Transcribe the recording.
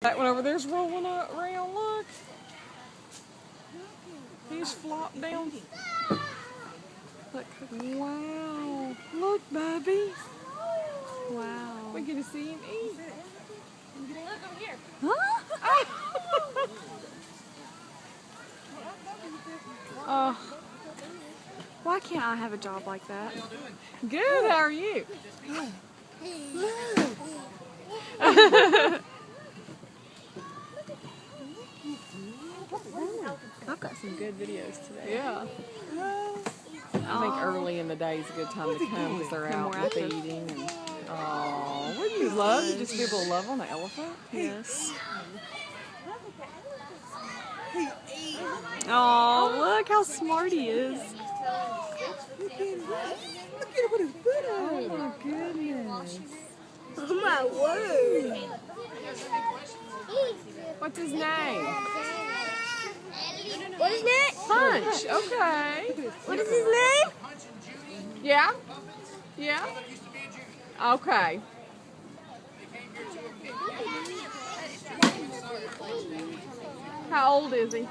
That one over there's rolling around, look. He's flopped down. Look, wow. Look, Bubby. Wow. We get to see him eat. Look over here. Huh? Oh. Why can't I have a job like that? Good, how are you? I've got some good videos today. Yeah. I think early in the day is a good time to come because they're out feeding. And, oh, what do you love? You just be able to love on the elephant? Yes. Oh, look how smart he is. Look at him with his foot out. Oh my goodness. Oh my word. What's his name? What is that? Punch. Okay. What is his name? Yeah? Yeah? Okay. How old is he?